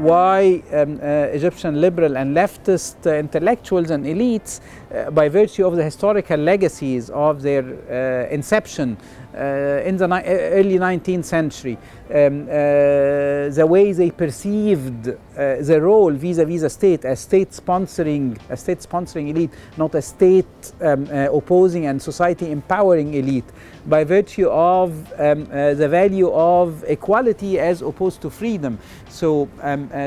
why Egyptian liberal and leftist intellectuals and elites, by virtue of the historical legacies of their inception in the early 19th century, the way they perceived the role vis-a-vis the state as state-sponsoring elite, not a state-opposing and society-empowering elite, by virtue of the value of equality as opposed to freedom. So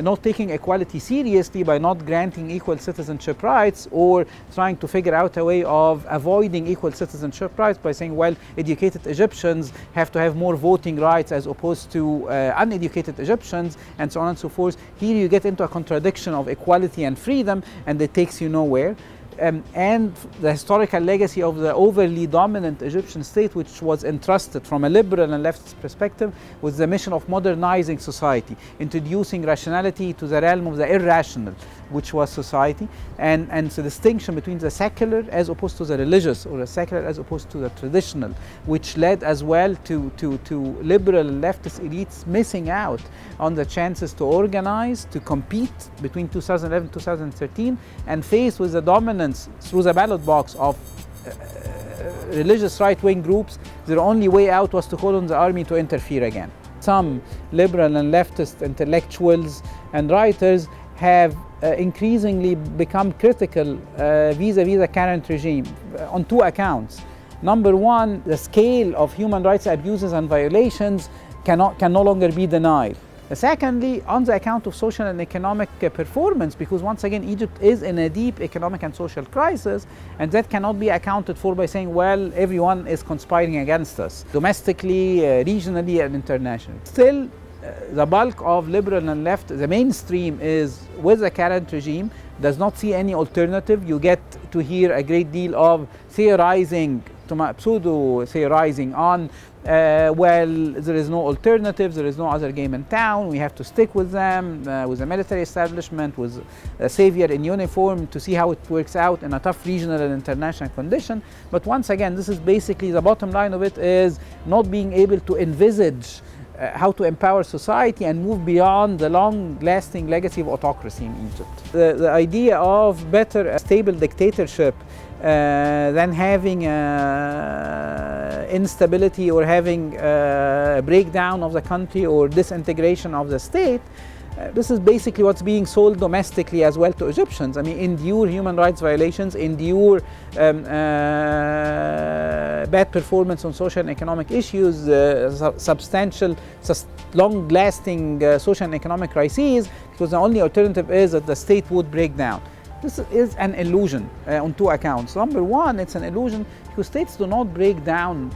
not taking equality seriously by not granting equal citizenship rights, or trying to figure out a way of avoiding equal citizenship rights by saying, well, educated Egyptians have to have more voting rights as opposed to uneducated Egyptians, and so on and so forth. Here you get into a contradiction of equality and freedom, and it takes you nowhere. And the historical legacy of the overly dominant Egyptian state, which was entrusted from a liberal and leftist perspective with the mission of modernizing society, introducing rationality to the realm of the irrational, which was society, and the distinction between the secular as opposed to the religious, or the secular as opposed to the traditional, which led as well to liberal and leftist elites missing out on the chances to organize, to compete between 2011 and 2013, and faced with the dominance through the ballot box of religious right-wing groups. Their only way out was to call on the army to interfere again. Some liberal and leftist intellectuals and writers have increasingly become critical vis-a-vis the current regime on two accounts. Number one, the scale of human rights abuses and violations can no longer be denied. Secondly, on the account of social and economic performance, because once again Egypt is in a deep economic and social crisis, and that cannot be accounted for by saying, well, everyone is conspiring against us, domestically, regionally and internationally. Still, the bulk of liberal and left, the mainstream, is with the current regime, does not see any alternative. You get to hear a great deal of theorizing, pseudo-theorizing on well, there is no alternative, there is no other game in town, we have to stick with them, with the military establishment, with a savior in uniform, to see how it works out in a tough regional and international condition. But once again, this is basically the bottom line of it, is not being able to envisage how to empower society and move beyond the long-lasting legacy of autocracy in Egypt. The idea of better stable dictatorship than having instability or having a breakdown of the country or disintegration of the state, this is basically what's being sold domestically as well to Egyptians. I mean, endure human rights violations, endure bad performance on social and economic issues, substantial, long-lasting social and economic crises, because the only alternative is that the state would break down. This is an illusion on two accounts. Number one, it's an illusion because states do not break down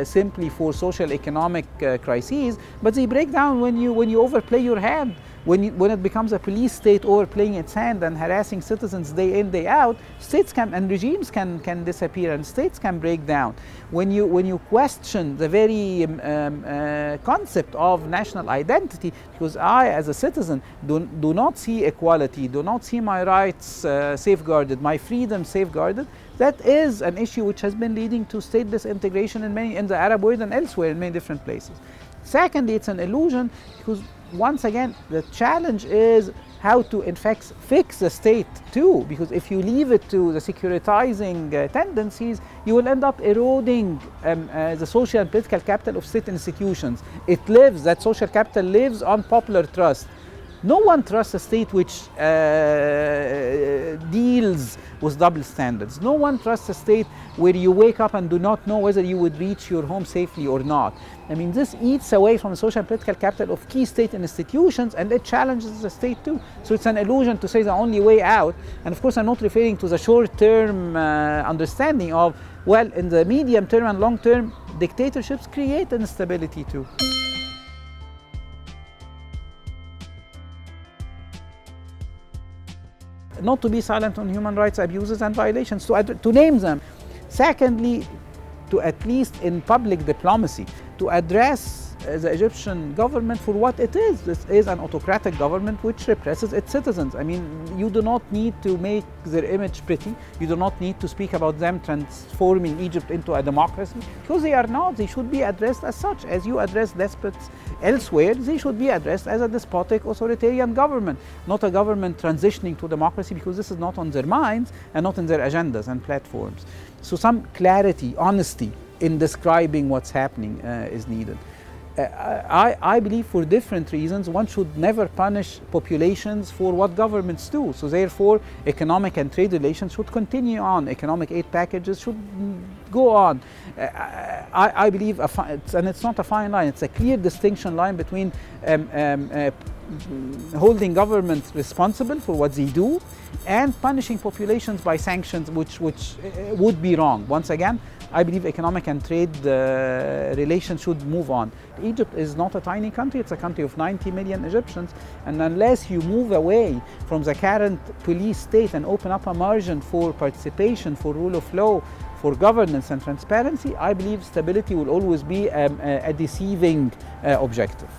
simply for social economic crises, but they break down when you overplay your hand. When it becomes a police state overplaying its hand and harassing citizens day in, day out, states and regimes can disappear and states can break down. When you question the very concept of national identity, because I as a citizen do not see equality, do not see my rights safeguarded, my freedom safeguarded, that is an issue which has been leading to state disintegration in the Arab world and elsewhere in many different places. Secondly, it's an illusion because once again, the challenge is how to in fact fix the state too, because if you leave it to the securitizing tendencies, you will end up eroding the social and political capital of state institutions. That social capital lives on popular trust. No one trusts a state which deals with double standards. No one trusts a state where you wake up and do not know whether you would reach your home safely or not. I mean, this eats away from the social and political capital of key state institutions, and it challenges the state too. So it's an illusion to say the only way out. And of course, I'm not referring to the short-term understanding of, well, in the medium term and long term, dictatorships create instability too. Not to be silent on human rights abuses and violations, to name them. Secondly, to at least in public diplomacy, to address the Egyptian government for what it is. This is an autocratic government which represses its citizens. I mean, you do not need to make their image pretty. You do not need to speak about them transforming Egypt into a democracy, because they are not. They should be addressed as such. As you address despots elsewhere, they should be addressed as a despotic authoritarian government, not a government transitioning to democracy, because this is not on their minds and not in their agendas and platforms. So some clarity, honesty in describing what's happening is needed. I believe for different reasons one should never punish populations for what governments do. So therefore economic and trade relations should continue on. Economic aid packages should go on. I believe, and it's not a fine line, it's a clear distinction line between holding governments responsible for what they do and punishing populations by sanctions, which would be wrong. Once again, I believe economic and trade relations should move on. Egypt is not a tiny country, it's a country of 90 million Egyptians, and unless you move away from the current police state and open up a margin for participation, for rule of law, for governance and transparency, I believe stability will always be a deceiving objective.